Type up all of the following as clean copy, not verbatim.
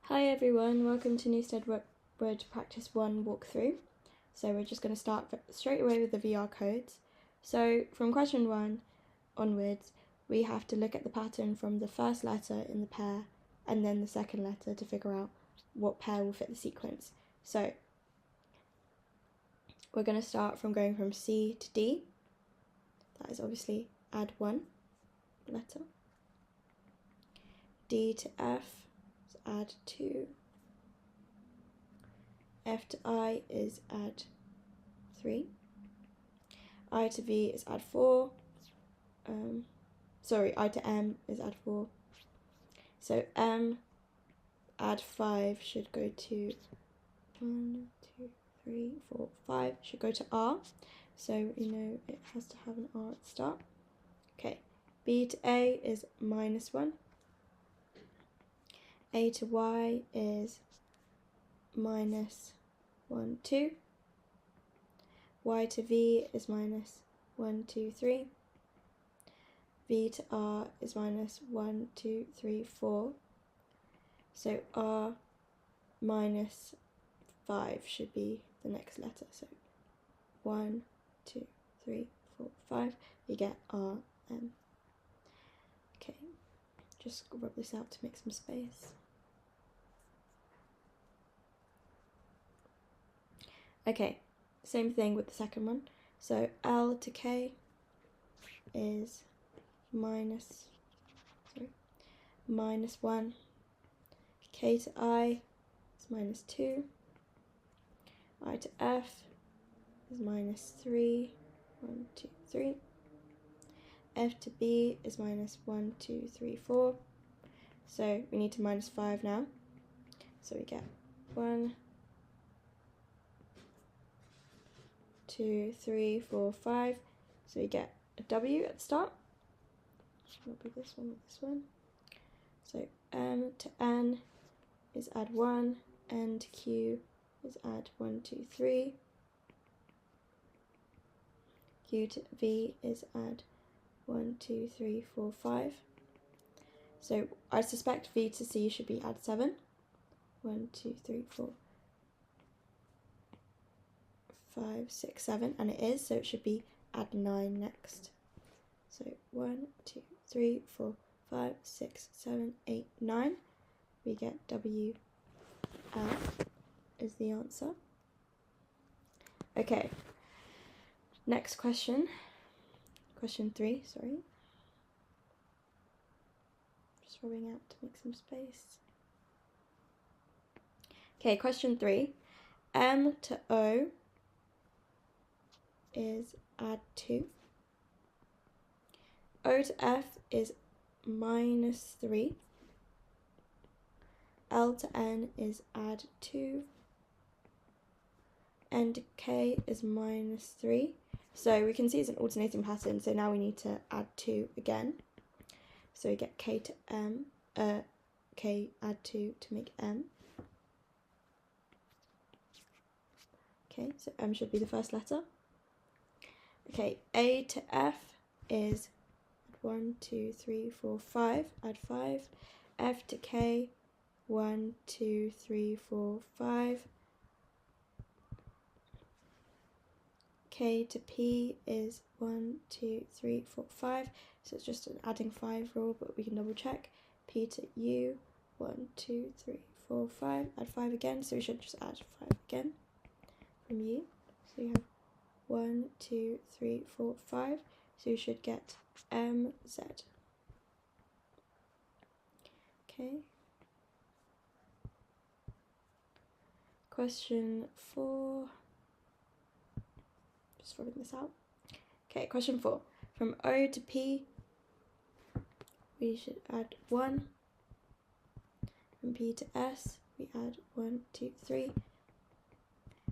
Hi everyone, welcome to Newstead Word Practice 1 walkthrough. So we're just going to start straight away with the VR codes. So from question 1 onwards, we have to look at the pattern from the first letter in the pair and then the second letter to figure out what pair will fit the sequence. So we're going to start from going from C to D. That is obviously add 1 letter. D to F. Add 2. F to I is add 3. I to V is add 4. I to M is add 4. So M add 5 should go to 1, 2, 3, 4, 5 should go to R. So we know it has to have an R at the start. Okay, B to A is -1. A to Y is -1, 2. Y to V is -1, 2, 3. V to R is -1, 2, 3, 4. So R -5 should be the next letter. So 1, 2, 3, 4, 5. We get R, M. Okay, just rub this out to make some space. Okay, same thing with the second one. So L to K is -1. K to I is -2. I to F is -3. 1, 2, 3. F to B is -1, 2, 3, 4. So we need to -5 now. So we get 1, 2, 3, 4, 5. So we get a W at the start. It'll be this one or this one. So M to N is add 1. N to Q is add 1, 2, 3. Q to V is add 1, 2, 3, 4, 5. So I suspect V to C should be add 7. 1, 2, 3, 4, 5, 6, 7, and it is, so it should be add 9 next. So 1, 2, 3, 4, 5, 6, 7, 8, 9. We get WL is the answer. Okay, next question. Question 3, sorry. Just rubbing out to make some space. Okay, question 3. M to O is add 2. O to F is -3. L to N is add 2. N to K is -3. So we can see it's an alternating pattern, so now we need to add 2 again. So we get K to M, K add 2 to make M. Okay, so M should be the first letter. Okay, A to F is 1, 2, 3, 4, 5, add 5. F to K, 1, 2, 3, 4, 5. K to P is 1, 2, 3, 4, 5. So it's just an adding 5 rule, but we can double check. P to U, 1, 2, 3, 4, 5. Add 5 again, so we should just add 5 again from U. So you have 1, 2, 3, 4, 5. So you should get MZ. Okay. Question 4. Just rubbing this out. Okay, question 4. From O to P, we should add 1. From P to S, we add 1, 2, 3.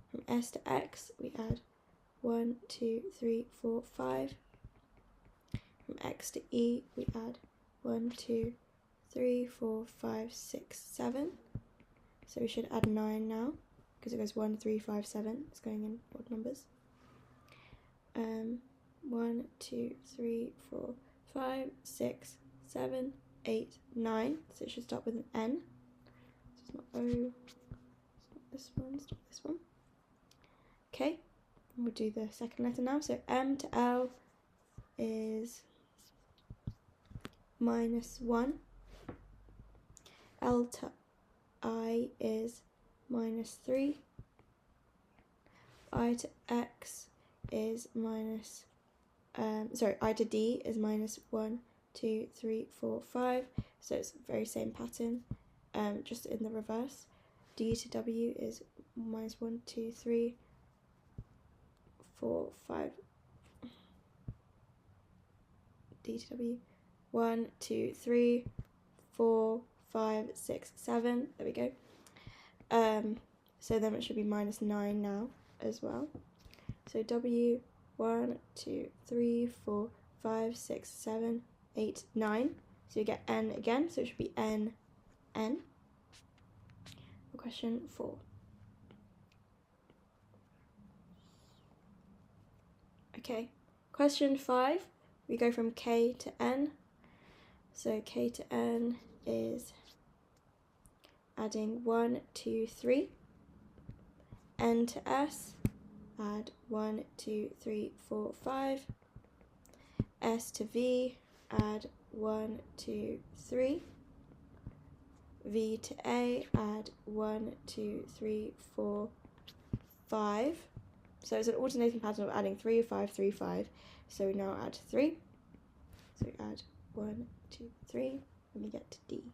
From S to X, we add 1, 2, 3, 4, 5. From X to E, we add 1, 2, 3, 4, 5, 6, 7. So we should add 9 now, because it goes 1, 3, 5, 7. It's going in odd numbers. 1, 2, 3, 4, 5, 6, 7, 8, 9. So it should start with an N. it's not O, it's not this one, it's not this one. Okay, we'll do the second letter now. So M to L is -1. L to I is -3. I to X is I to D is -1, 2, 3, 4, 5. So it's the very same pattern, just in the reverse. D to W is -1, 2, 3, 4, 5. D to W, 1, 2, 3, 4, 5, 6, 7. There we go. So then it should be -9 now as well. So W, 1, 2, 3, 4, 5, 6, 7, 8, 9. So you get N again, so it should be N, N. Question 4. Okay, question 5, we go from K to N. So K to N is adding 1, 2, 3. N to S, add 1, 2, 3, 4, 5. S to V, add 1, 2, 3. V to A, add 1, 2, 3, 4, 5. So it's an alternating pattern of adding 3, 5, 3, 5. So we now add 3. So we add 1, 2, 3, and we get to D.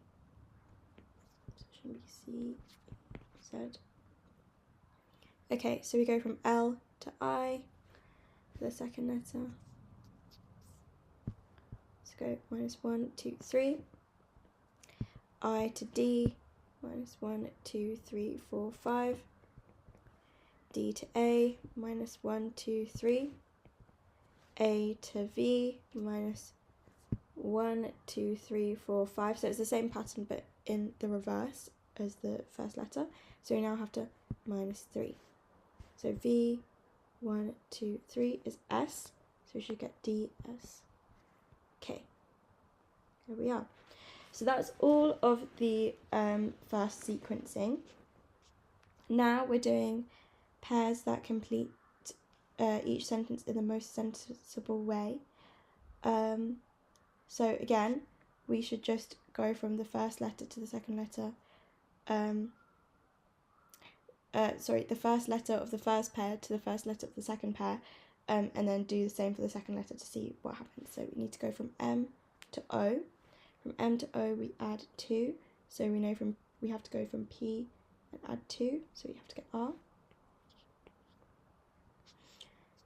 So it should be C, Z. Okay, so we go from L to I for the second letter. Let's go -1, 2, 3. I to D, -1, 2, 3, 4, 5. D to A, -1, 2, 3. A to V, -1, 2, 3, 4, 5. So it's the same pattern but in the reverse as the first letter. So we now have to -3. So V, 1, 2, 3 is S. So we should get DS. Okay, here we are. So that's all of the first sequencing. Now we're doing pairs that complete each sentence in the most sensible way. So again, we should just go from the first letter to the second letter. The first letter of the first pair to the first letter of the second pair, and then do the same for the second letter to see what happens. So we need to go from M to O. From M to O we add 2, so we know we have to go from P and add 2, so we have to get R.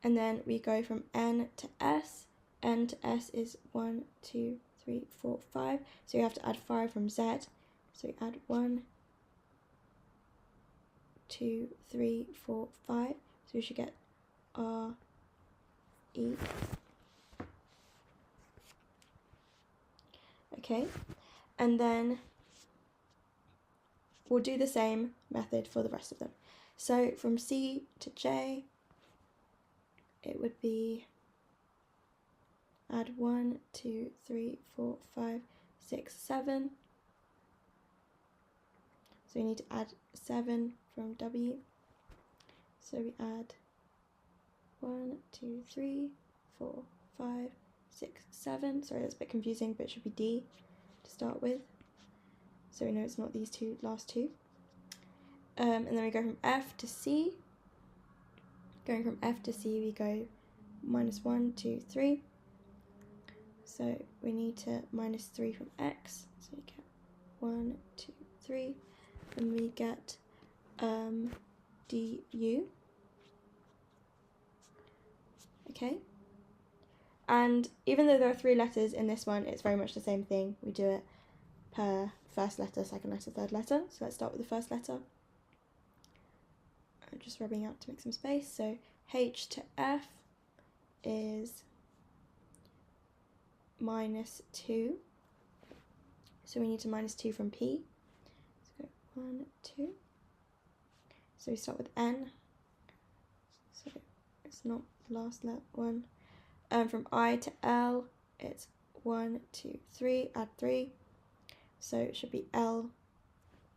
And then we go from N to S. N to S is 1, 2, 3, 4, 5, so you have to add 5 from Z. So we add 1, 2, 3, 4, 5, so we should get R, E. Okay, and then we'll do the same method for the rest of them. So from C to J, it would be add 1, 2, 3, 4, 5, 6, 7. So we need to add 7 from W. So we add 1, 2, 3, 4, 5, 6, 7. Sorry, that's a bit confusing, but it should be D to start with. So we know it's not these last two. And then we go from F to C. Going from F to C, we go -1, 2, 3. So we need to -3 from X. So we get 1, 2, 3. And we get DU. Okay. And even though there are 3 letters in this one, it's very much the same thing. We do it per first letter, second letter, third letter. So let's start with the first letter. I'm just rubbing out to make some space. So H to F is -2. So we need to -2 from P. So 1, 2. So we start with N. So it's not the last one. From I to L, it's 1, 2, 3, add 3. So it should be L,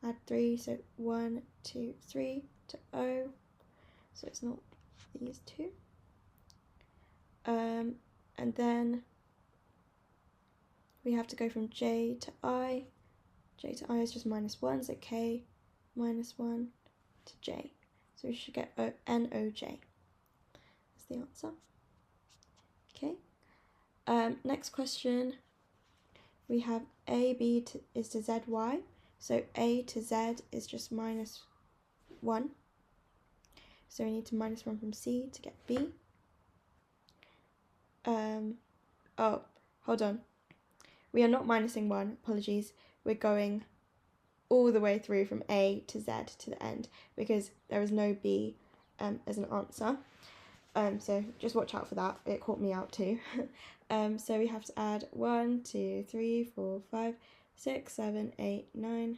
add 3, so 1, 2, 3 to O, so it's not these two. And then we have to go from J to I. J to I is just -1, so K -1 to J. So we should get NOJ. That's the answer. Okay. Next question. We have AB is to ZY. So A to Z is just -1. So we need to -1 from C to get B. Oh, hold on. We are not minusing 1, apologies. We're going all the way through from A to Z to the end because there is no B as an answer. So just watch out for that. It caught me out too. So we have to add 1, 2, 3, 4, 5, 6, 7, 8, 9,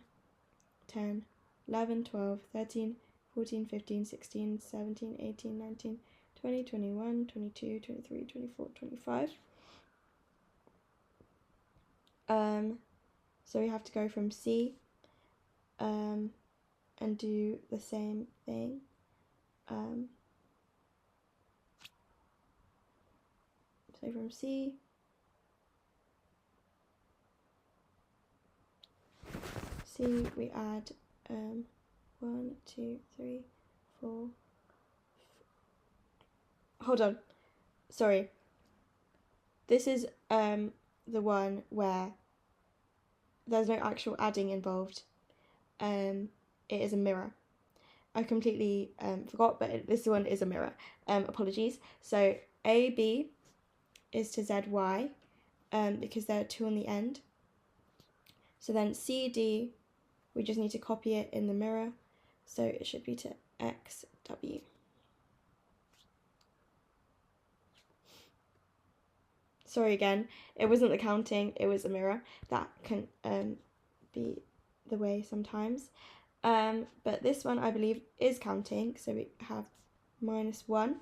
10, 11, 12, 13, 14, 15, 16, 17, 18, 19, 20, 21, 22, 23, 24, 25. So we have to go from C and do the same thing. So from C, we add 1, 2, 3, 4. Hold on, sorry. This is the one where there's no actual adding involved. It is a mirror. I completely forgot, but this one is a mirror. Apologies. So AB is to ZY because there are 2 on the end. So then CD, we just need to copy it in the mirror. So it should be to XW. Sorry again, it wasn't the counting, it was a mirror. That can be the way sometimes. But this one I believe is counting, so we have -1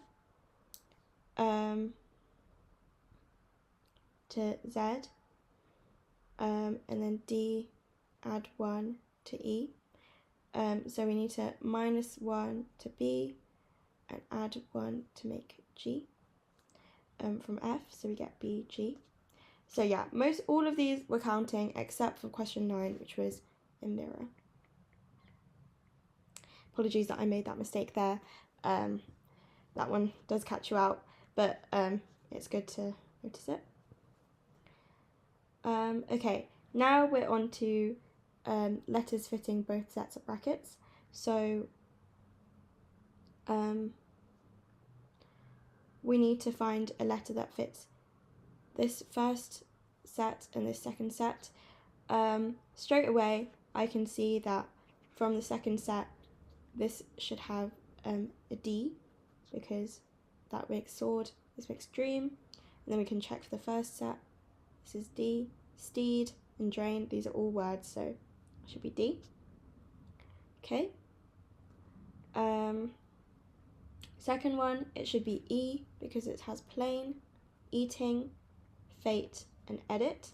to Z, and then D, add 1 to E. So we need to -1 to B and add 1 to make G. From F, so we get BG. So yeah, all of these were counting except for question 9, which was a mirror. Apologies that I made that mistake there. That one does catch you out, but it's good to notice it. Okay, now we're on to letters fitting both sets of brackets. So we need to find a letter that fits this first set and this second set. Straight away, I can see that from the second set, this should have a D because that makes sword, this makes dream. And then we can check for the first set. This is D, steed and drain. These are all words, so it should be D. Okay. Second one, it should be E because it has plain, eating, fate and edit.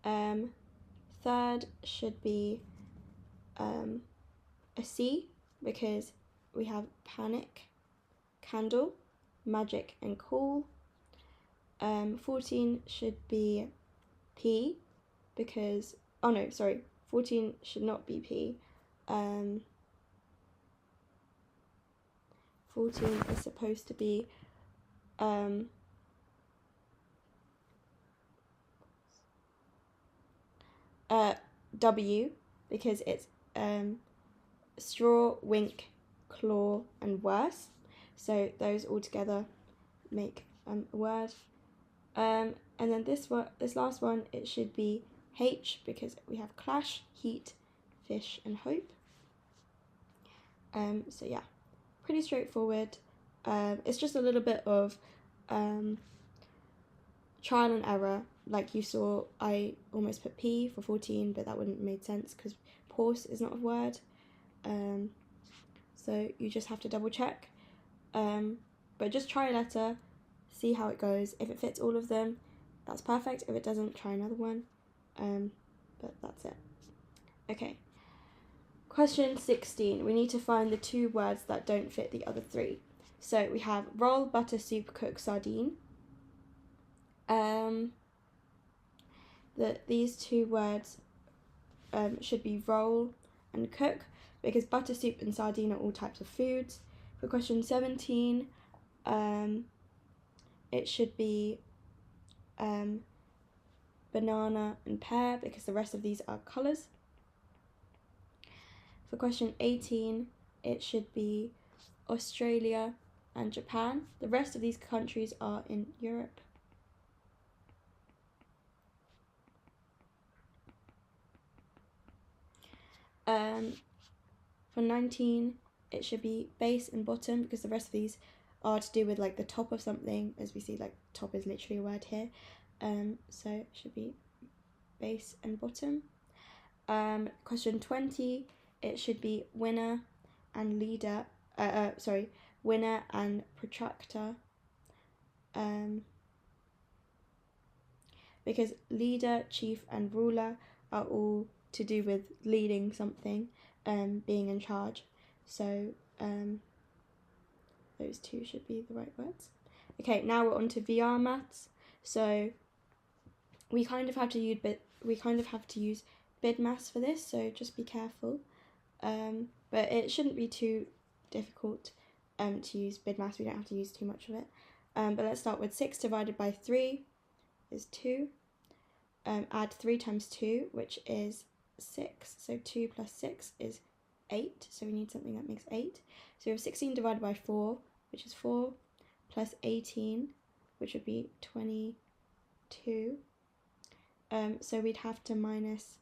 Third should be a C because we have panic, candle, magic and cool. 14 should be P because, 14 should not be P. 14 is supposed to be W because it's straw, wink, claw and worse. So those all together make a word. And then this last one, it should be H because we have clash, heat, fish and hope. So yeah, pretty straightforward. It's just a little bit of trial and error. Like you saw, I almost put P for 14, but that wouldn't have made sense because horse is not a word. So you just have to double check. But just try a letter, see how it goes. If it fits all of them, that's perfect. If it doesn't, try another one. But that's it. Okay. Question 16. We need to find the two words that don't fit the other three. So we have roll, butter, soup, cook, sardine. These two words should be roll and cook, because butter, soup and sardine are all types of foods. For question 17, it should be banana and pear, because the rest of these are colours. For question 18, it should be Australia and Japan. The rest of these countries are in Europe. For 19, it should be base and bottom, because the rest of these are to do with like the top of something. As we see, like top is literally a word here. So it should be base and bottom. Question 20, it should be winner and leader. Winner and protractor. Because leader, chief and ruler are all to do with leading something, being in charge. So those two should be the right words. Okay, now we're on to VR maths. So we kind of have to use bid maths for this, so just be careful. But it shouldn't be too difficult to use bid maths. We don't have to use too much of it. But let's start with 6 divided by 3 is 2. Add 3 times 2, which is 6. So 2 plus 6 is 8. So we need something that makes 8. So we have 16 divided by 4, which is 4, plus 18, which would be 22. So we'd have to minus...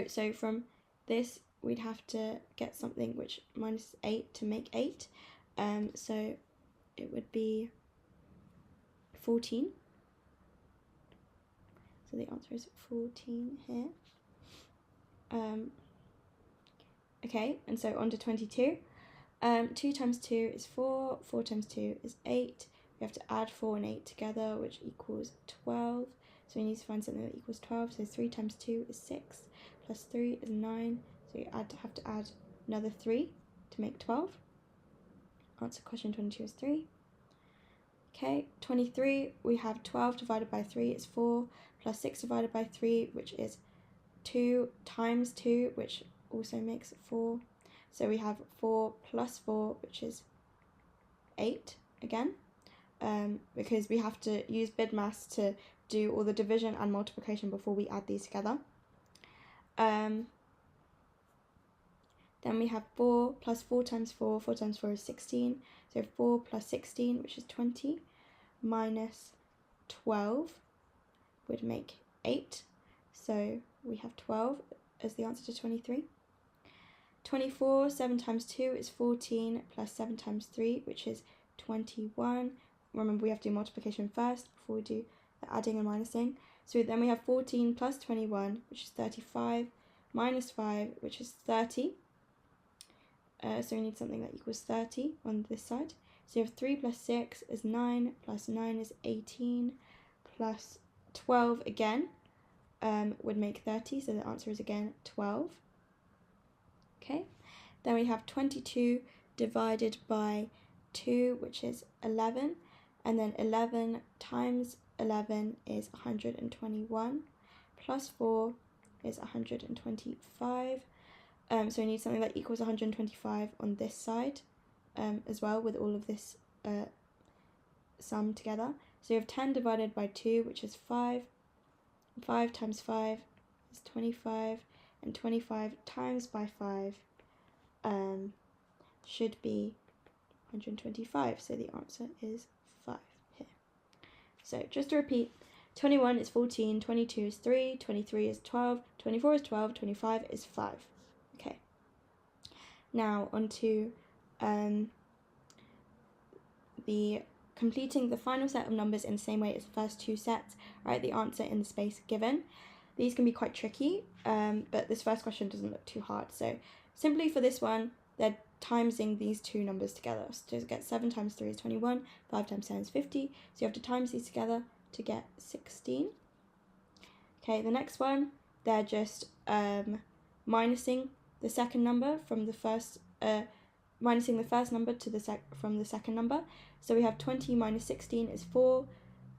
So from this, we'd have to get something which minus 8 to make 8. So it would be 14. So the answer is 14 here. Okay, and so on to 22. 2 times 2 is 4. 4 times 2 is 8. We have to add 4 and 8 together, which equals 12. So we need to find something that equals 12. So 3 times 2 is 6. Plus 3 is 9. So you have to add another 3 to make 12. Answer question 22 is 3. Okay, 23, we have 12 divided by 3 is 4, plus 6 divided by 3, which is 2 times 2, which also makes 4. So we have 4 plus 4, which is 8 again, because we have to use bid maths to do all the division and multiplication before we add these together. Then we have 4 plus 4 times 4. 4 times 4 is 16. So 4 plus 16, which is 20, minus 12 would make 8. So we have 12 as the answer to 23. 24, 7 times 2 is 14, plus 7 times 3, which is 21. Remember, we have to do multiplication first before we do the adding and minusing. So then we have 14 plus 21, which is 35, minus 5, which is 30. So we need something that equals 30 on this side. So you have 3 plus 6 is 9, plus 9 is 18, plus 12 again would make 30, so the answer is again 12. Okay, then we have 22 divided by 2, which is 11, and then 11 times 11 is 121, plus 4 is 125. So we need something that equals 125 on this side as well, with all of this sum together. So you have 10 divided by 2, which is 5. 5 times 5 is 25, and 25 times by 5 should be 125. So the answer is 5 here. So just to repeat, 21 is 14, 22 is 3, 23 is 12, 24 is 12, 25 is 5. Okay. Now on to the completing the final set of numbers in the same way as the first two sets. Write the answer in the space given. These can be quite tricky, but this first question doesn't look too hard. So simply for this one, they're timesing these two numbers together. So to get 7 times 3 is 21, 5 times 10 is 50. So you have to times these together to get 16. Okay, the next one, they're just minusing the second number from the first, minusing the first number to from the second number. So we have 20 minus 16 is 4,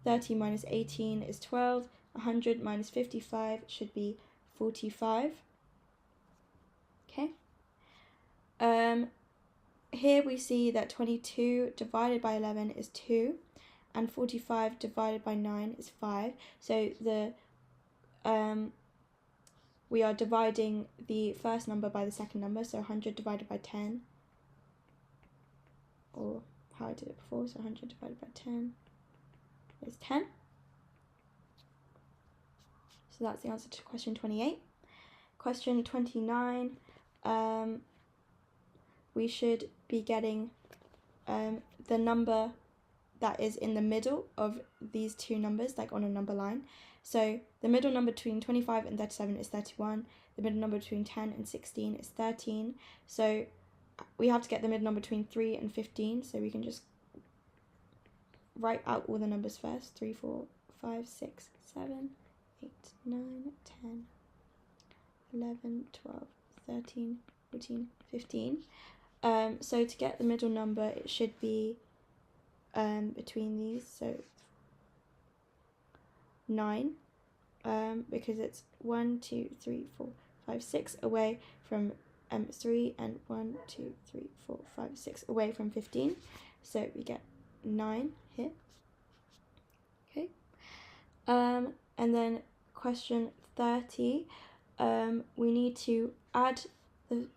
30 minus 18 is 12, 100 minus 55 should be 45. Okay. Here we see that 22 divided by 11 is 2, and 45 divided by 9 is 5. So we are dividing the first number by the second number, so 100 divided by 10, or how I did it before, so 100 divided by 10 is 10. So that's the answer to question 28. Question 29, we should be getting the number that is in the middle of these two numbers, like on a number line. So the middle number between 25 and 37 is 31. The middle number between 10 and 16 is 13. So we have to get the middle number between 3 and 15. So we can just write out all the numbers first. 3, 4, 5, 6, 7, 8, 9, 10, 11, 12, 13, 14, 15. So to get the middle number, it should be between these, so 9, because it's 1, 2, 3, 4, 5, 6 away from 3, and 1, 2, 3, 4, 5, 6 away from 15. So we get 9 here. Okay. And then question 30, we need to add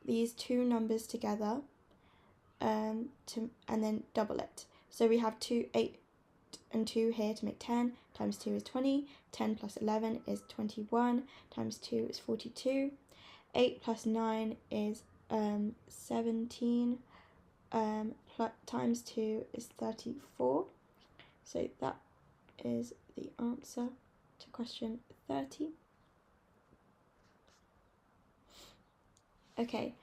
these two numbers together and then double it. So we have 8 and 2 here to make 10, times 2 is 20, 10 plus 11 is 21, times 2 is 42, 8 plus 9 is 17, times 2 is 34. So that is the answer to question 30. Okay.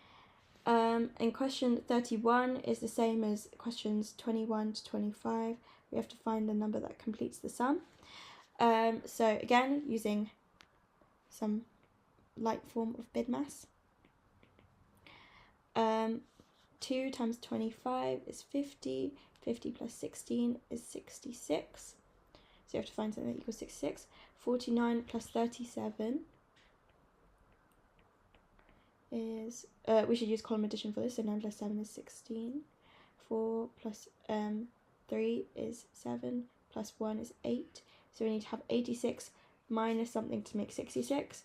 And question 31 is the same as questions 21 to 25. We have to find the number that completes the sum. So again, using some light form of BIDMAS. 2 times 25 is 50. 50 plus 16 is 66. So you have to find something that equals 66. 49 plus 37 is, we should use column addition for this, so 9 plus 7 is 16, 4 plus 3 is 7, plus 1 is 8, so we need to have 86 minus something to make 66.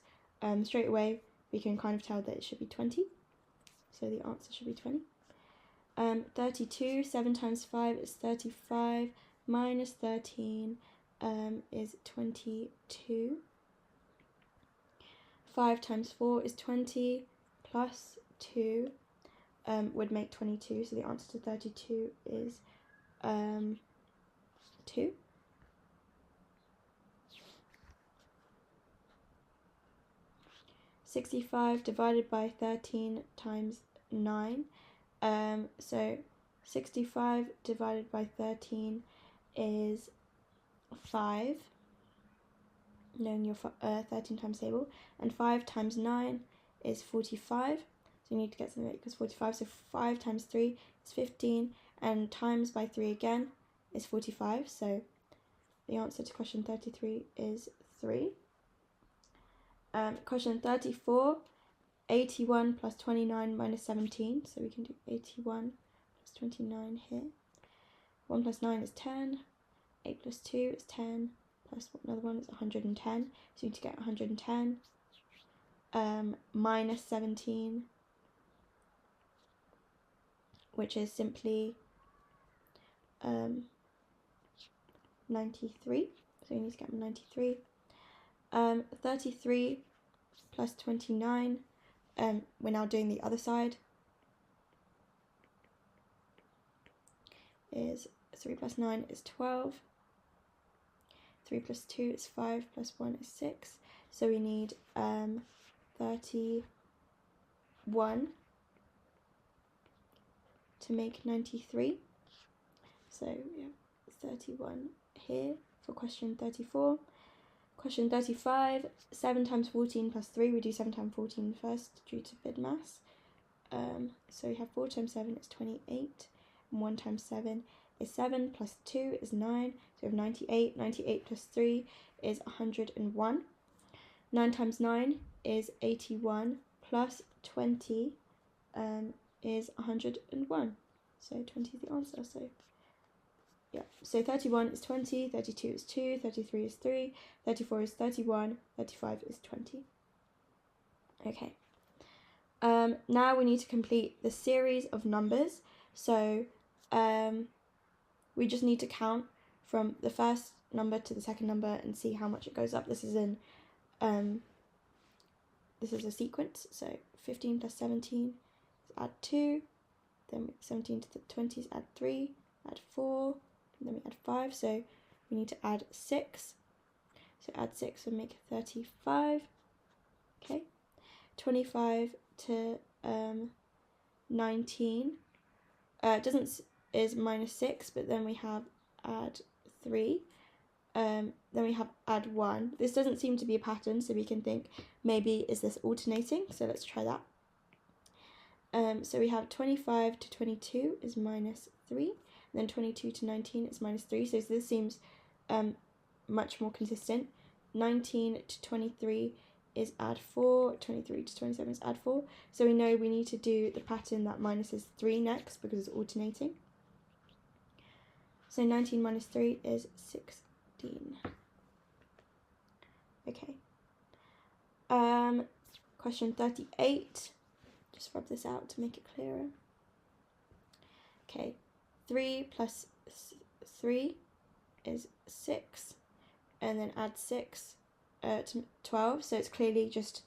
Straight away we can kind of tell that it should be 20, so the answer should be 20. 32, 7 times 5 is 35, minus 13 is 22, 5 times 4 is 20, plus 2 would make 22, so the answer to 32 is 2. (65) divided by 13 times 9. So 65 divided by 13 is 5, knowing your 13 times table, and 5 times 9 is 45, so you need to get something that equals 45, so 5 times 3 is 15, and times by 3 again is 45, so the answer to question 33 is 3. Question 34, 81 plus 29 minus 17, so we can do 81 plus 29 here. 1 plus 9 is 10, 8 plus 2 is 10, plus another one is 110, so you need to get 110. Minus 17, which is simply 93, so you need to get 93. 33 plus 29, we're now doing the other side, is 3 plus 9 is 12, 3 plus 2 is 5, plus 1 is 6, so we need 31 to make 93, so we have 31 here for question 34. Question 35, 7 times 14 plus 3. We do 7 times 14 first due to BIDMAS. So we have 4 times 7 is 28, and 1 times 7 is 7, plus 2 is 9, so we have 98. 98 plus 3 is 101. 9 times 9 is 81, plus 20 is 101. So 20 is the answer. So yeah, so 31 is 20, 32 is 2, 33 is 3, 34 is 31, 35 is 20. Okay. Now we need to complete the series of numbers. So we just need to count from the first number to the second number and see how much it goes up. This is in this is a sequence. So 15 plus 17 is add 2, then 17 to the 20s add 3, add 4, and then we add 5. So we need to add 6. So add 6 will make 35. Okay. 25 to 19 is minus 6, but then we have add 3, then we have add 1. This doesn't seem to be a pattern, so we can think maybe is this alternating, so let's try that. So we have 25 to 22 is minus 3, and then 22 to 19 is minus 3, so this seems much more consistent. 19 to 23 is add 4, 23 to 27 is add 4. So we know we need to do the pattern that minuses 3 next because it's alternating. So 19 minus 3 is 16. Okay. Question 38. Just rub this out to make it clearer. Okay. 3 plus 3 is 6. And then add 6. To 12, so it's clearly just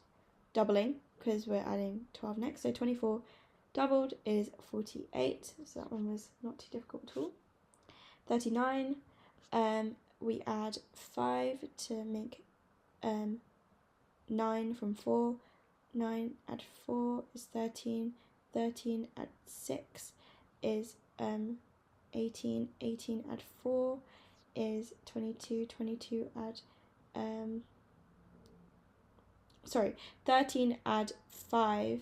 doubling because we're adding 12 next. So 24 doubled is 48, so that one was not too difficult at all. 39, we add 5 to make 9 from 4. 9 add 4 is 13. 13 add 6 is 18. 18 add 4 is 22. 22 add 13 add 5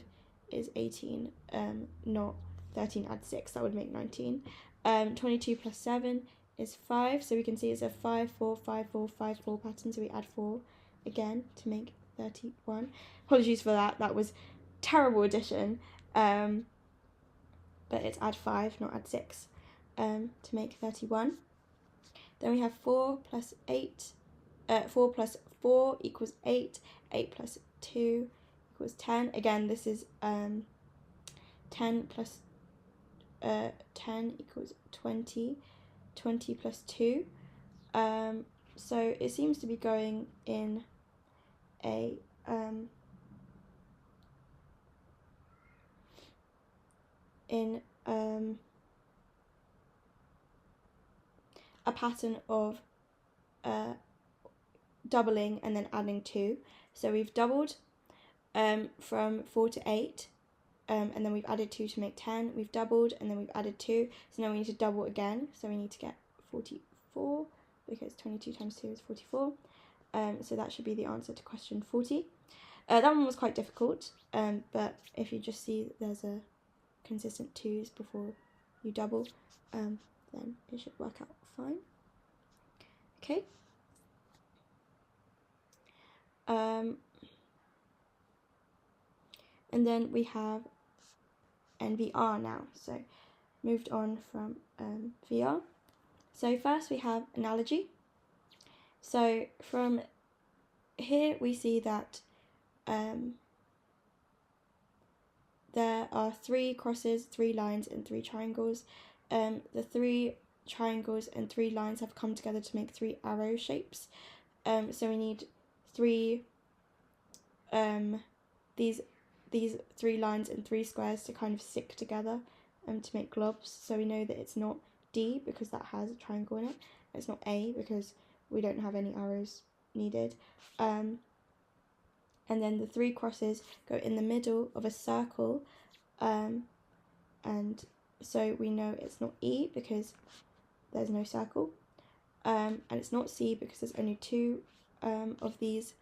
is 18, not 13 add 6, that would make 19. 22 plus 7 is 5, so we can see it's a 5, 4, 5, 4, 5, 4 pattern, so we add 4 again to make 31. Apologies for that, that was terrible addition, but it's add 5, not add 6, to make 31. Then we have 4 plus 8, 4 plus 4 equals 8, 8 plus 2 equals 10. Again, this is 10 plus 10 equals 20, 20 plus 2. So it seems to be going in a pattern of doubling and then adding 2. So we've doubled from 4 to 8, and then we've added 2 to make 10. We've doubled and then we've added 2, so now we need to double again. So we need to get 44 because 22 times 2 is 44. So that should be the answer to question 40. That one was quite difficult, but if you just see there's a consistent 2's before you double, then it should work out fine. Okay. And then we have NVR now, so moved on from VR. So first we have analogy. So from here we see that there are 3 crosses, 3 lines and 3 triangles. The 3 triangles and 3 lines have come together to make 3 arrow shapes. So we need 3 these 3 lines and 3 squares to kind of stick together to make globs. So we know that it's not D because that has a triangle in it. It's not A because we don't have any arrows needed. And then the 3 crosses go in the middle of a circle, and so we know it's not E because there's no circle, and it's not C because there's only 2 of these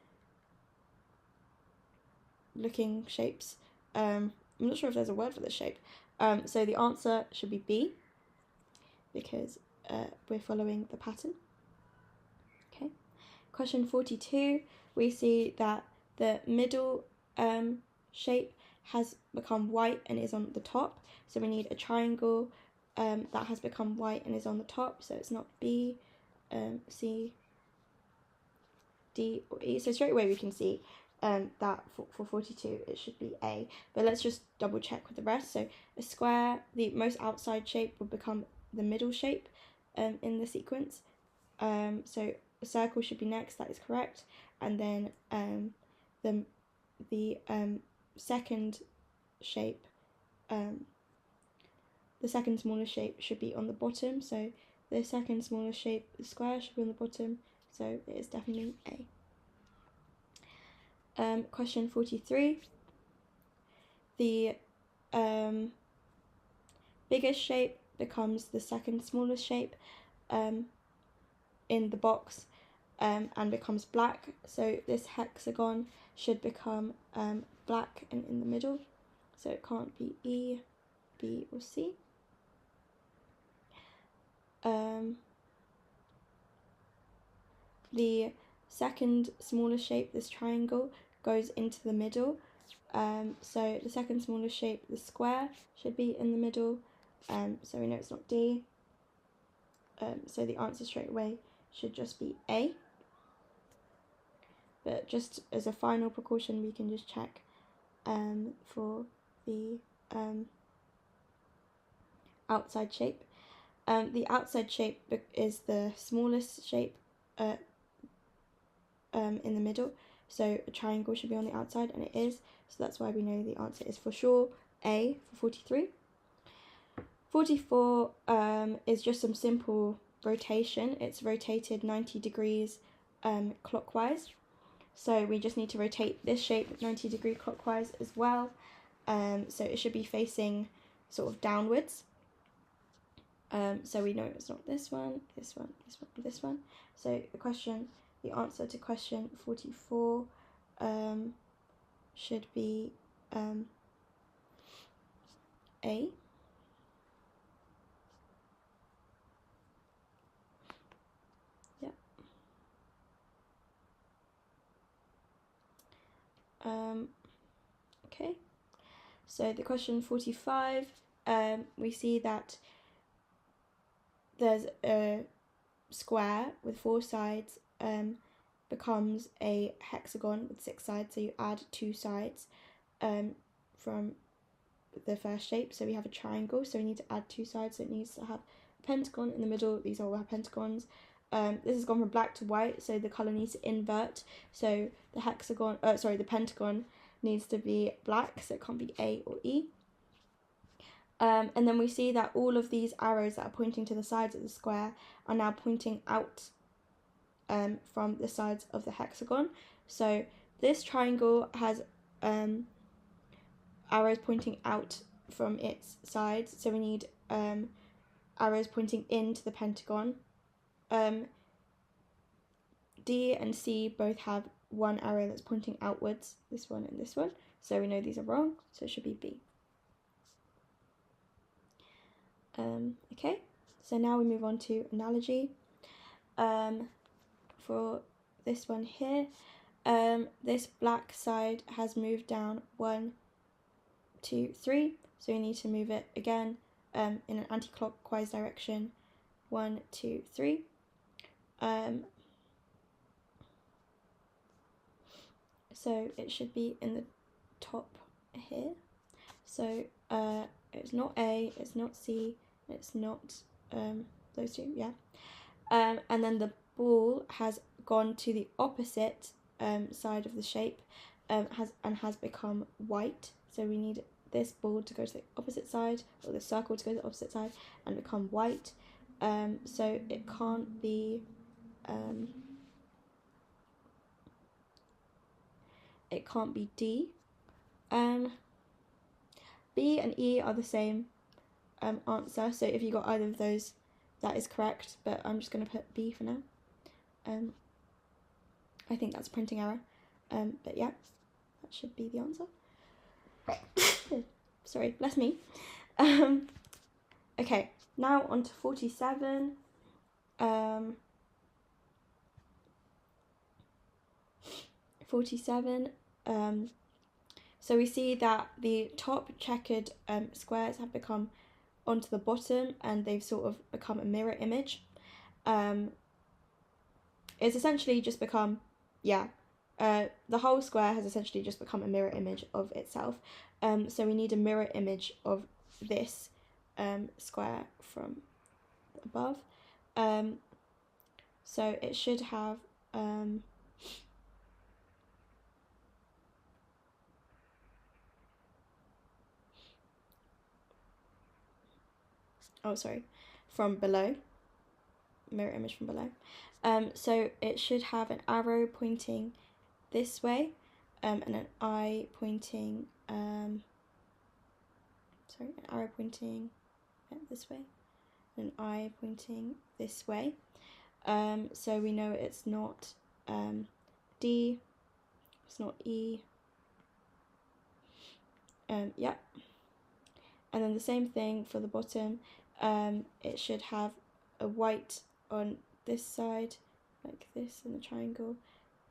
looking shapes. I'm not sure if there's a word for this shape. So the answer should be B, because we're following the pattern. Okay. Question 42, we see that the middle shape has become white and is on the top. So we need a triangle that has become white and is on the top. So it's not B, C, D, or E. So straight away we can see that for 42 it should be A. But let's just double check with the rest. So a square, the most outside shape, will become the middle shape in the sequence. So a circle should be next, that is correct. And then the second shape, the second smallest shape should be on the bottom. So the second smallest shape, the square, should be on the bottom. So it is definitely A. Question 43. The biggest shape becomes the second smallest shape in the box and becomes black. So this hexagon should become black and in the middle. So it can't be E, B, or C. The second smallest shape, this triangle, goes into the middle. So the second smallest shape, the square, should be in the middle. So we know it's not D. So the answer straight away should just be A. But just as a final precaution, we can just check for the outside shape. The outside shape is the smallest shape in the middle, so a triangle should be on the outside, and it is, so that's why we know the answer is for sure A for 43. 44 is just some simple rotation. It's rotated 90 degrees clockwise, so we just need to rotate this shape 90 degree clockwise as well. So it should be facing sort of downwards. So we know it's not this one, this one, this one, this one. So the answer to question 44 should be A. Yeah. Okay. So the question 45, we see that there's a square with 4 sides becomes a hexagon with 6 sides, so you add 2 sides from the first shape. So we have a triangle, so we need to add 2 sides, so it needs to have a pentagon in the middle. These all have pentagons. This has gone from black to white, so the colour needs to invert. So the pentagon needs to be black, so it can't be A or E. And then we see that all of these arrows that are pointing to the sides of the square are now pointing out from the sides of the hexagon. So this triangle has arrows pointing out from its sides, so we need arrows pointing into the pentagon. D and C both have one arrow that's pointing outwards, this one and this one, so we know these are wrong, so it should be B. Okay, so now we move on to analogy. For this one here, this black side has moved down 1, 2, 3, so we need to move it again in an anti-clockwise direction, 1, 2, 3. So it should be in the top here. So it's not A, it's not C, it's not those two, yeah. And then the ball has gone to the opposite side of the shape, has become white. So we need this ball to go to the opposite side, or the circle to go to the opposite side and become white. So it can't be D. B and E are the same answer, so if you got either of those, that is correct, but I'm just going to put B for now. I think that's a printing error. But yeah, that should be the answer. Sorry, bless me. Okay, now on to 47. 47. So we see that the top checkered squares have become onto the bottom, and they've sort of become a mirror image. It's essentially just become, the whole square has essentially just become a mirror image of itself. So we need a mirror image of this square from above. So it should have from below, mirror image from below. So it should have an arrow pointing this way, and an eye pointing, an arrow pointing this way, and an eye pointing this way. So we know it's not D, it's not E. Yeah. And then the same thing for the bottom. It should have a white on this side, like this in the triangle,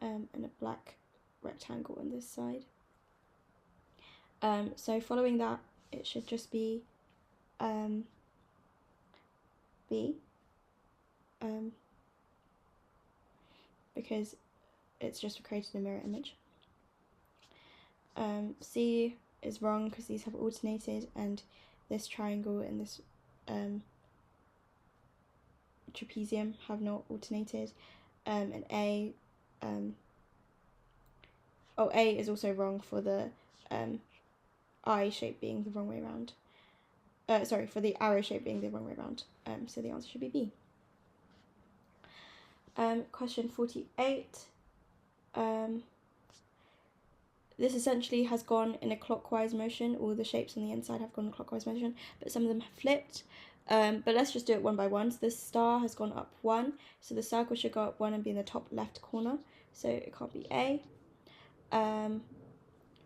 and a black rectangle on this side. So following that, it should just be B, because it's just created a mirror image. C is wrong because these have alternated, and this triangle and this trapezium have not alternated. And A, A is also wrong for the eye shape being the wrong way around. For the arrow shape being the wrong way around. So the answer should be B. Question 48. This essentially has gone in a clockwise motion. All the shapes on the inside have gone in a clockwise motion, but some of them have flipped. But let's just do it one by one. So the star has gone up 1, so the circle should go up 1 and be in the top left corner, so it can't be A.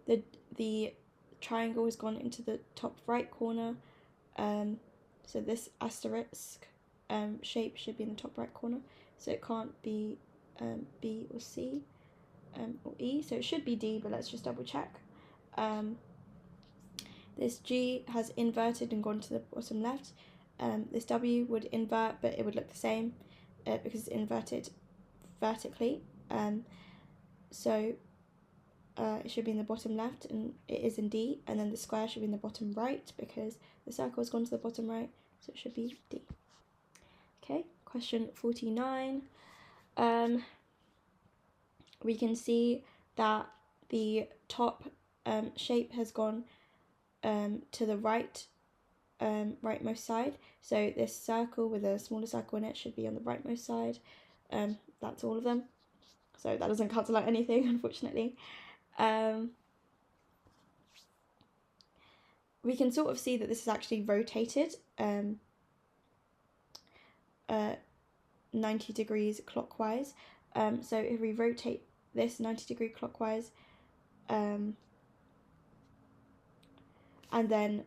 The triangle has gone into the top right corner, so this asterisk shape should be in the top right corner, so it can't be B or C. Or E, so it should be D, but let's just double check. This G has inverted and gone to the bottom left. This W would invert, but it would look the same because it's inverted vertically. So it should be in the bottom left, and it is in D. And then the square should be in the bottom right because the circle has gone to the bottom right, so it should be D. Okay, question 49. We can see that the top shape has gone to the rightmost side. So this circle with a smaller circle in it should be on the rightmost side. That's all of them. So that doesn't cancel out anything, unfortunately. We can sort of see that this is actually rotated 90 degrees clockwise. So if we rotate this 90 degree clockwise, and then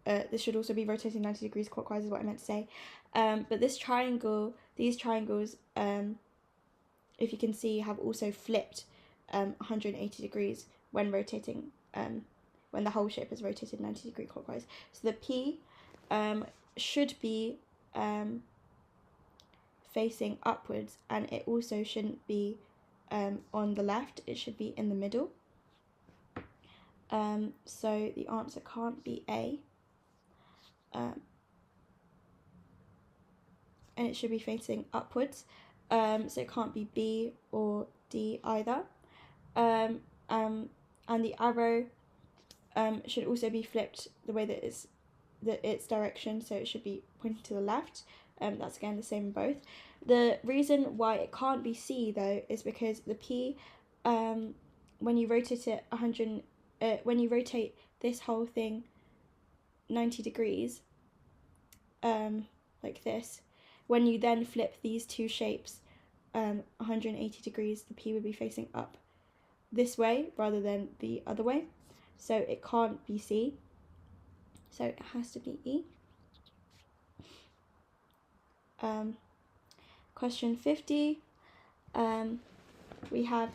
this should also be rotating 90 degrees clockwise is what I meant to say. But these triangles, if you can see, have also flipped 180 degrees when rotating, when the whole shape is rotated 90 degree clockwise. So the P should be facing upwards, and it also shouldn't be on the left, it should be in the middle. So the answer can't be A, and it should be facing upwards, so it can't be B or D either. And the arrow should also be flipped the way that its direction, so it should be pointing to the left. That's again the same in both. The reason why it can't be C though is because the P, when you rotate it when you rotate this whole thing 90 degrees, like this, when you then flip these two shapes 180 degrees, the P would be facing up this way rather than the other way. So it can't be C. So it has to be E. Question 50. We have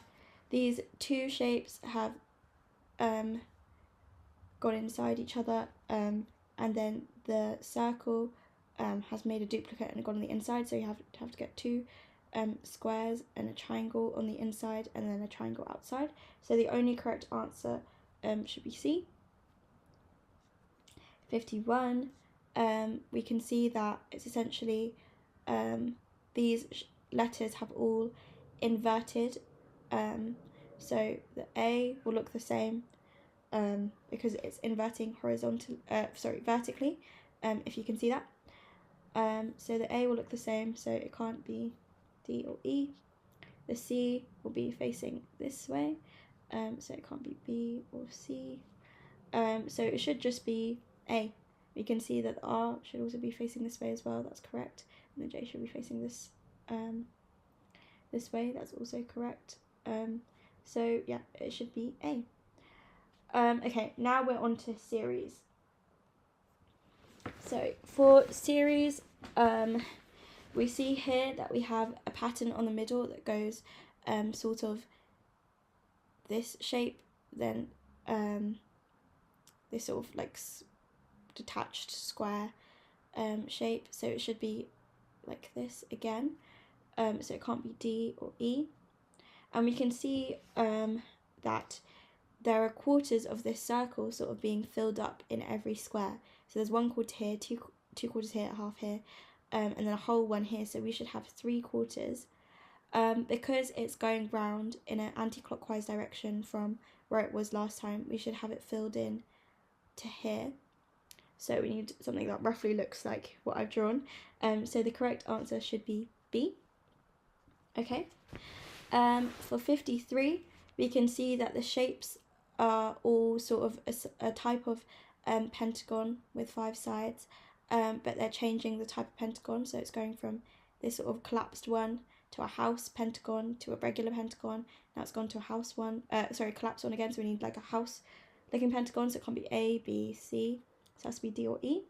these two shapes have gone inside each other, and then the circle has made a duplicate and gone on the inside, so you have to get two squares and a triangle on the inside and then a triangle outside. So the only correct answer should be C. 51, we can see that it's essentially these letters have all inverted, so the A will look the same because it's inverting vertically, if you can see that. So the A will look the same, so it can't be D or E. The C will be facing this way, so it can't be B or C. So it should just be A. We can see that the R should also be facing this way as well, that's correct. And the J should be facing this way, that's also correct. So yeah, it should be A. Okay, now we're on to series. So for series, we see here that we have a pattern on the middle that goes sort of this shape, then this sort of like detached square shape, so it should be like this again, so it can't be D or E. And we can see that there are quarters of this circle sort of being filled up in every square. So there's one quarter here, two quarters here, a half here, and then a whole one here, so we should have 3 quarters. Because it's going round in an anti-clockwise direction from where it was last time, we should have it filled in to here. So we need something that roughly looks like what I've drawn. So the correct answer should be B. Okay. For 53, we can see that the shapes are all sort of a type of pentagon with 5 sides, but they're changing the type of pentagon, so it's going from this sort of collapsed one to a house pentagon to a regular pentagon. Now it's gone to a house one, collapsed one again, so we need like a house looking pentagon, so it can't be A, B, C, so it has to be D or E.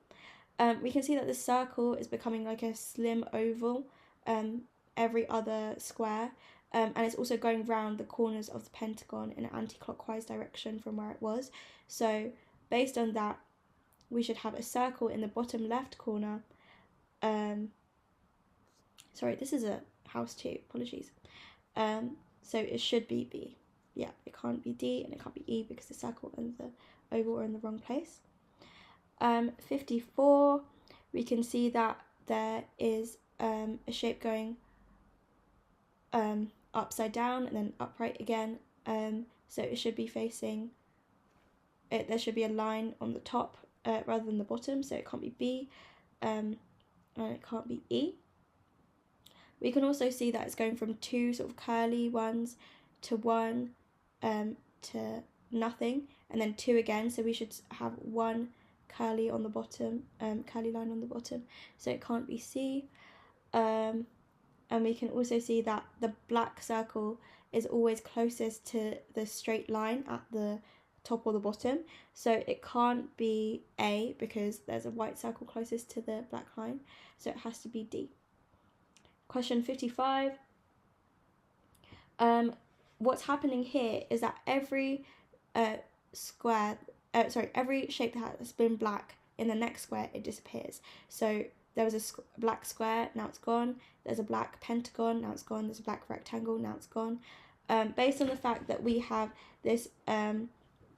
We can see that the circle is becoming like a slim oval every other square, and it's also going round the corners of the pentagon in an anti-clockwise direction from where it was. So based on that, we should have a circle in the bottom left corner. Sorry, this is a house too, apologies. So it should be B. Yeah, it can't be D and it can't be E because the circle and the oval are in the wrong place. 54, we can see that there is a shape going upside down and then upright again. So it should be facing, there should be a line on the top rather than the bottom, so it can't be B and it can't be E. We can also see that it's going from 2 sort of curly ones to 1 to nothing, and then 2 again, so we should have 1 curly on the bottom, curly line on the bottom, so it can't be C. And we can also see that the black circle is always closest to the straight line at the top or the bottom, so it can't be A because there's a white circle closest to the black line, so it has to be D. Question 55. What's happening here is that every every shape that has been black, in the next square it disappears. So there was a black square, now it's gone. There's a black pentagon, now it's gone. There's a black rectangle, now it's gone. Based on the fact that we have this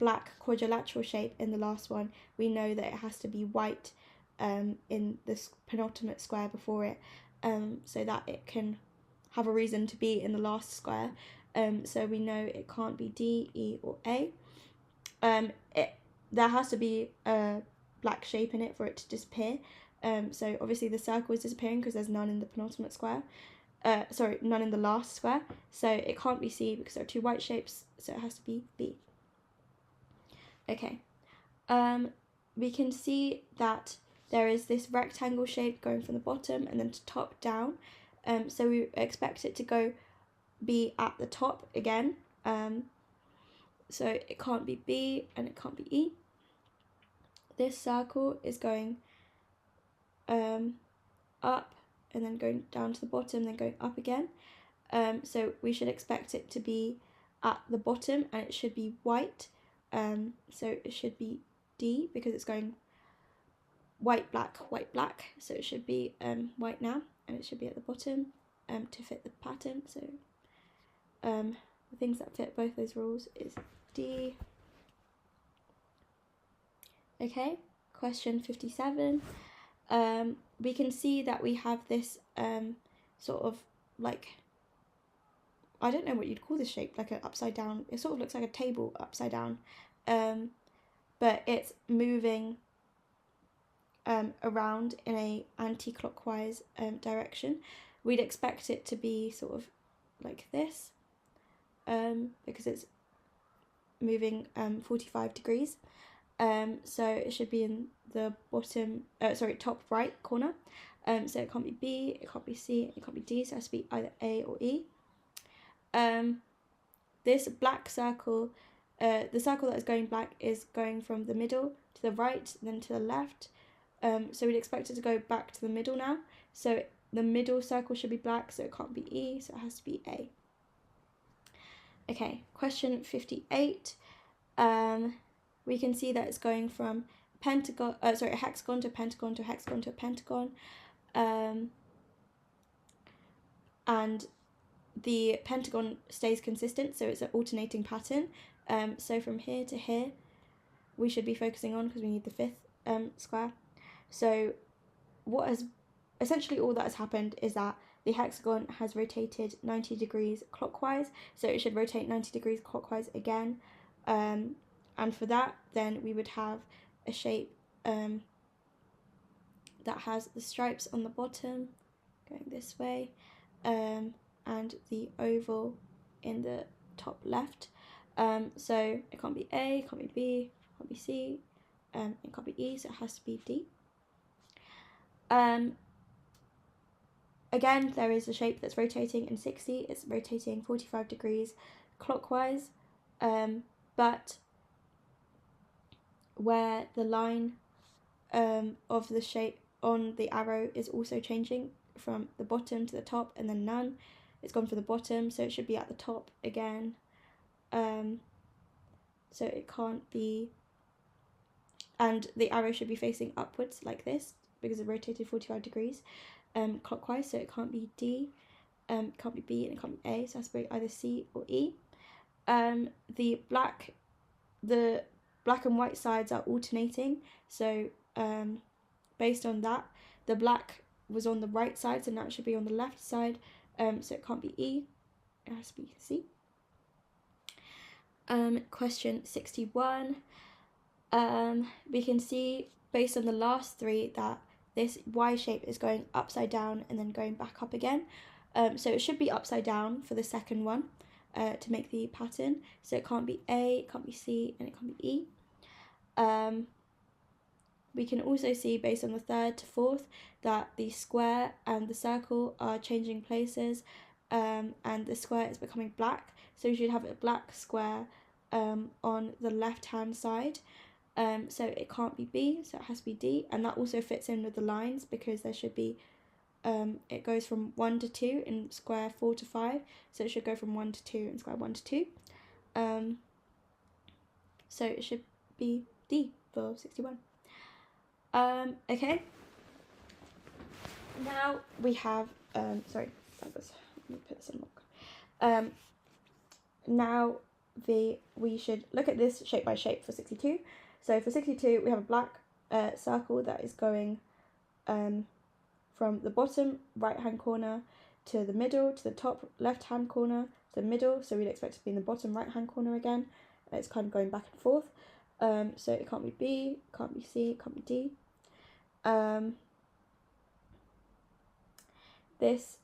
black quadrilateral shape in the last one, we know that it has to be white in this penultimate square before it, so that it can have a reason to be in the last square. So we know it can't be D, E or A. There has to be a black shape in it for it to disappear. So obviously the circle is disappearing because there's none in the penultimate square. None in the last square. So it can't be C because there are 2 white shapes, so it has to be B. Okay. We can see that there is this rectangle shape going from the bottom and then to top down. So we expect it to be at the top again. So it can't be B and it can't be E. This circle is going up and then going down to the bottom, then going up again. So we should expect it to be at the bottom, and it should be white. So it should be D because it's going white, black, so it should be white now, and it should be at the bottom to fit the pattern. So the things that fit both those rules is D. Okay, question 57. We can see that we have this sort of like, I don't know what you'd call this shape, like an upside down, it sort of looks like a table upside down, but it's moving around in a anti-clockwise direction. We'd expect it to be sort of like this, because it's moving 45 degrees. So it should be in the top right corner. So it can't be B, it can't be C, it can't be D, so it has to be either A or E. This black circle, the circle that is going black is going from the middle to the right, then to the left. So we'd expect it to go back to the middle now. So the middle circle should be black, so it can't be E, so it has to be A. Okay, question 58. We can see that it's going from a hexagon to a pentagon to a hexagon to a pentagon. And the pentagon stays consistent, so it's an alternating pattern. So from here to here, we should be focusing on, because we need the fifth square. So essentially all that has happened is that the hexagon has rotated 90 degrees clockwise, so it should rotate 90 degrees clockwise again. And for that, then we would have a shape that has the stripes on the bottom going this way, and the oval in the top left. So it can't be A, it can't be B, it can't be C, it can't be E, so it has to be D. Again, there is a shape that's rotating in 60, it's rotating 45 degrees clockwise, but where the line of the shape on the arrow is also changing from the bottom to the top and then none, it's gone for the bottom, so it should be at the top again. So it can't be, and the arrow should be facing upwards like this because it rotated 45 degrees clockwise, so it can't be D, it can't be B, and it can't be A, so it has to be either C or E. The black and white sides are alternating, so based on that, the black was on the right side, so now it should be on the left side, so it can't be E, it has to be C. Question 61. We can see based on the last three that this Y shape is going upside down and then going back up again. So it should be upside down for the second one to make the pattern. So it can't be A, it can't be C, and it can't be E. We can also see based on the third to fourth that the square and the circle are changing places, and the square is becoming black. So you should have a black square on the left hand side. So it can't be B, so it has to be D, and that also fits in with the lines because there should be, it goes from 1 to 2 in square 4 to 5, so it should go from 1 to 2 in square 1 to 2. So it should be D for 61. Okay. Now we have, let me put this in lock. Now we should look at this shape by shape for 62. So for 62, we have a black circle that is going from the bottom right-hand corner to the middle, to the top left-hand corner, to the middle. So we'd expect it to be in the bottom right-hand corner again. And it's kind of going back and forth. So it can't be B, can't be C, it can't be D. This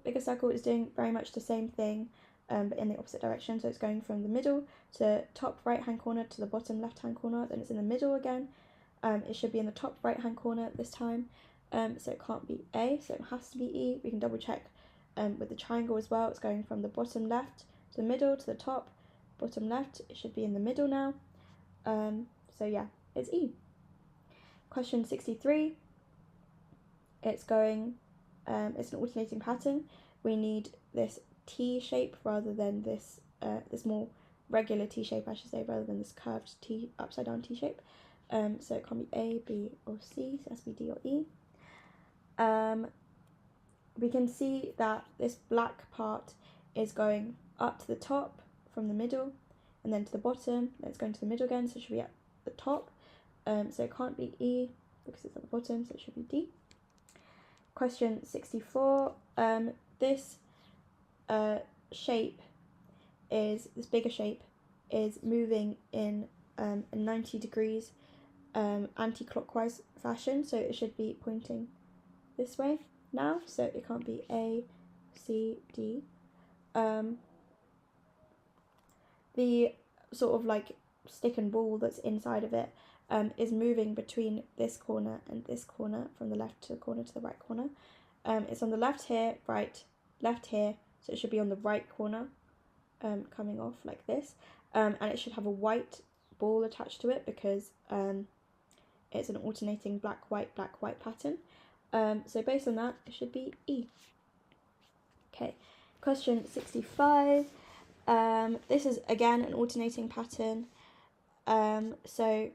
bigger circle is doing very much the same thing, but in the opposite direction. So it's going from the middle to top right hand corner to the bottom left hand corner, then it's in the middle again. It should be in the top right hand corner this time, so it can't be A, so it has to be E. We can double check with the triangle as well. It's going from the bottom left to the middle to the top, bottom left. It should be in the middle now. So yeah, it's E. Question 63. It's going, it's an alternating pattern. We need this T shape rather than this, this more regular T shape, I should say, rather than this curved T, upside down T shape. So it can't be A, B, or C, so it has to be D or E. We can see that this black part is going up to the top from the middle, and then to the bottom, then it's going to the middle again, so it should be at the top. So it can't be E because it's at the bottom, so it should be D. Question 64. This shape is, this bigger shape is moving in a 90 degrees anti-clockwise fashion, so it should be pointing this way now, so it can't be A, C, D. The sort of like stick and ball that's inside of it is moving between this corner and this corner, from the left to the corner to the right corner. It's on the left here, right, left here, so it should be on the right corner, coming off like this, and it should have a white ball attached to it because it's an alternating black, white pattern. So based on that, it should be E. Okay, question 65. This is again an alternating pattern. So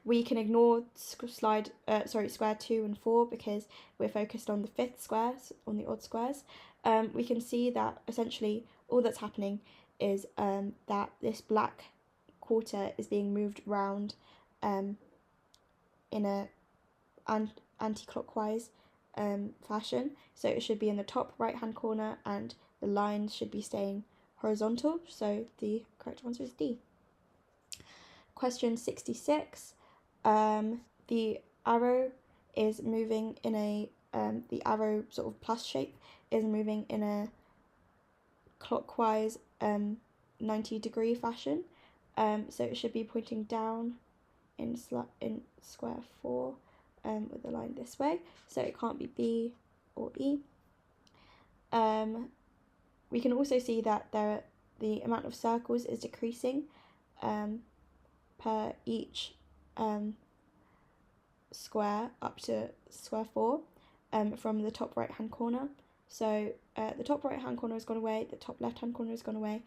we can ignore square 2 and 4 because we're focused on the fifth squares, on the odd squares. We can see that essentially all that's happening is that this black quarter is being moved round in a anti-clockwise fashion. So it should be in the top right hand corner and the lines should be staying horizontal. So the correct answer is D. Question 66. The arrow is moving in a, the arrow sort of plus shape is moving in a clockwise 90-degree fashion. So it should be pointing down in square 4 with the line this way. So it can't be B or E. We can also see that the amount of circles is decreasing per each square up to square 4 from the top right hand corner. So the top right hand corner has gone away, the top left hand corner has gone away.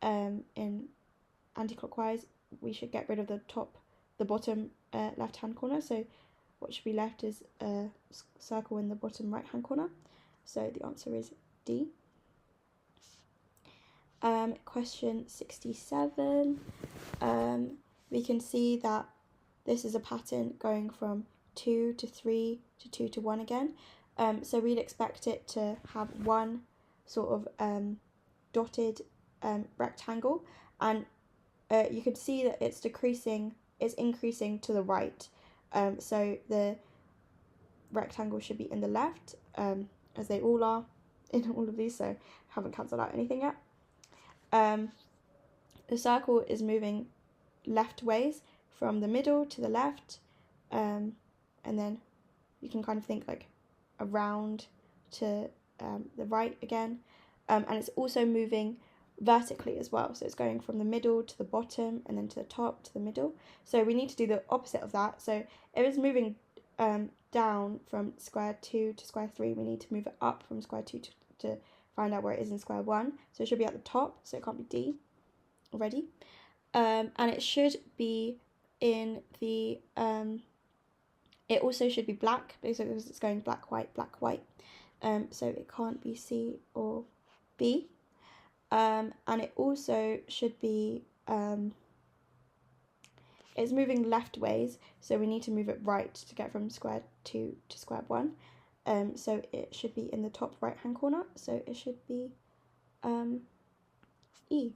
In anti-clockwise, we should get rid of the bottom left hand corner. So what should be left is a circle in the bottom right hand corner. So the answer is D. Question 67. We can see that this is a pattern going from 2 to 3 to 2 to 1 again. So we'd expect it to have one sort of dotted rectangle, and you can see that it's increasing to the right. So the rectangle should be in the left, as they all are in all of these, so I haven't cancelled out anything yet. The circle is moving left ways from the middle to the left, and then you can kind of think like around to the right again, and it's also moving vertically as well, so it's going from the middle to the bottom and then to the top to the middle. So we need to do the opposite of that. So if it's moving down from square 2 to square 3, we need to move it up from square 2 to find out where it is in square 1. So it should be at the top, so it can't be D already. And it should be in the, it also should be black because it's going black, white, so it can't be C or B. And it also should be, it's moving left ways, so we need to move it right to get from square 2 to square 1. So it should be in the top right hand corner, so it should be E.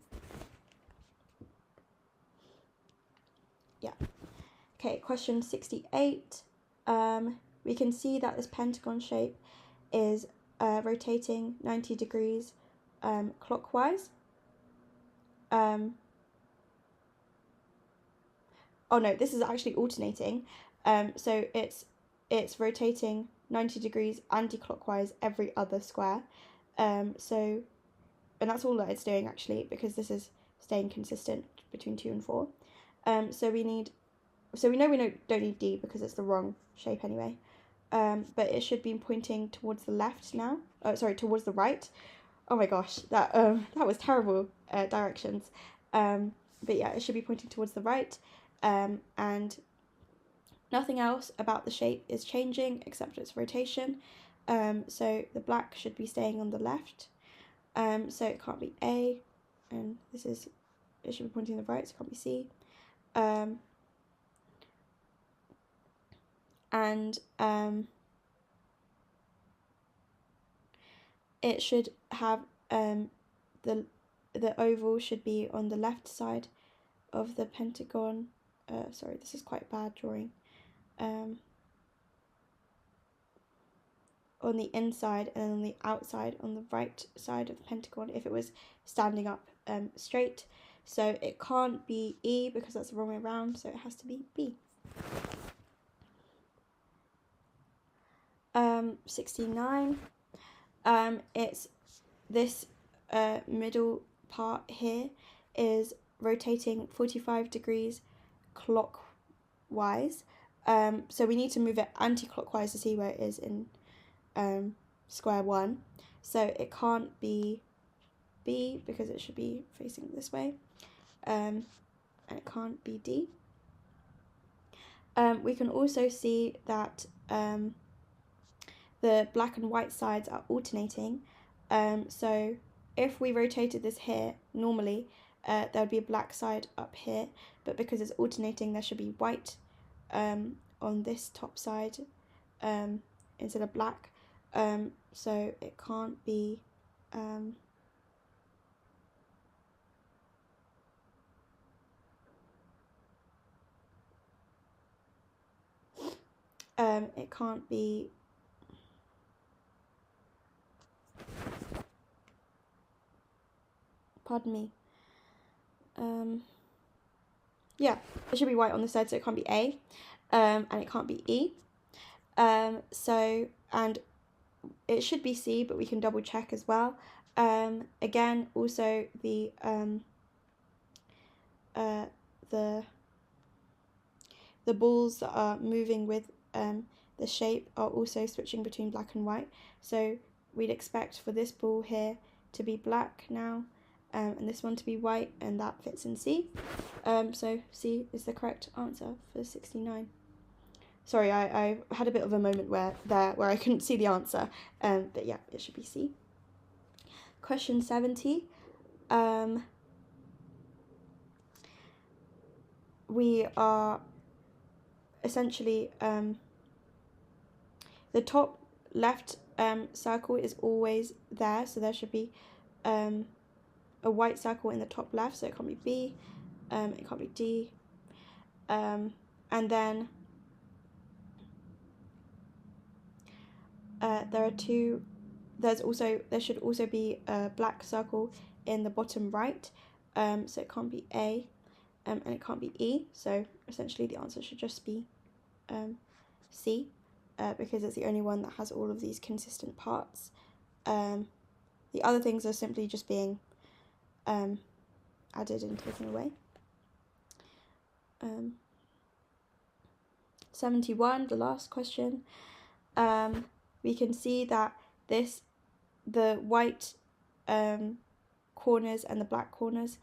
Yeah. Okay, question 68. We can see that this pentagon shape is rotating 90 degrees clockwise. Oh no, this is actually alternating. So it's it's rotating 90 degrees anti-clockwise every other square. So, and that's all that it's doing actually, because this is staying consistent between 2 and 4. So we know we don't need D because it's the wrong shape anyway. But it should be pointing towards the left now. Towards the right. Oh my gosh, that was terrible directions. But yeah, it should be pointing towards the right. And nothing else about the shape is changing except its rotation. So the black should be staying on the left. So it can't be A, and it should be pointing to the right, so it can't be C. It should have the oval should be on the left side of the pentagon. Sorry, this is quite bad drawing. On the inside, and then on the outside on the right side of the pentagon if it was standing up straight. So it can't be E because that's the wrong way around, so it has to be B. 69. It's this middle part here is rotating 45 degrees clockwise. So we need to move it anti-clockwise to see where it is in square 1. So it can't be B because it should be facing this way. And it can't be D. We can also see that the black and white sides are alternating. So if we rotated this here, normally there would be a black side up here, but because it's alternating, there should be white on this top side instead of black. So it can't be it can't be pardon me. Yeah, it should be white on the side, so it can't be A, and it can't be E. So, and it should be C, but we can double check as well. Again, also the balls that are moving with the shape are also switching between black and white. So we'd expect for this ball here to be black now, and this one to be white, and that fits in C. So C is the correct answer for 69. Sorry, I had a bit of a moment where I couldn't see the answer, but yeah, it should be C. Question 70. We are essentially the top left circle is always there, so there should be a white circle in the top left, so it can't be B, it can't be D, and then there should also be a black circle in the bottom right, so it can't be A, and it can't be E, so essentially the answer should just be C, because it's the only one that has all of these consistent parts. The other things are simply just being added and taken away. 71, the last question. We can see that the white corners and the black corners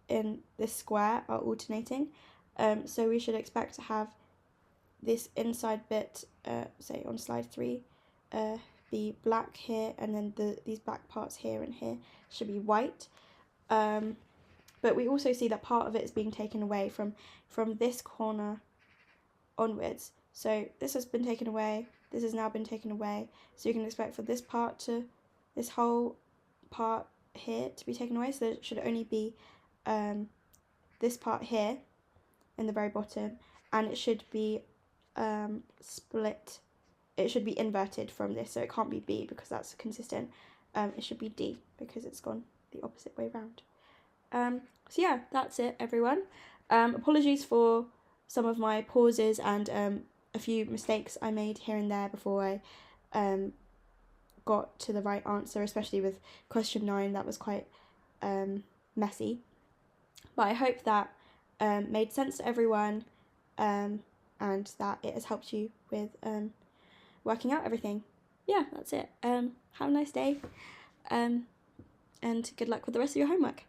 in this square are alternating. So we should expect to have this inside bit, say on slide 3, be black here, and then these black parts here and here should be white. But we also see that part of it is being taken away from this corner onwards. So this has been taken away, this has now been taken away. So you can expect for this whole part here to be taken away. So there should only be this part here in the very bottom, and it should be split. It should be inverted from this, so it can't be B because that's consistent. It should be D because it's gone the opposite way round. So yeah, that's it, everyone. Apologies for some of my pauses and a few mistakes I made here and there before I got to the right answer, especially with question 9. That was quite messy. But I hope that made sense to everyone, and that it has helped you with working out everything. Yeah, that's it. Have a nice day, and good luck with the rest of your homework.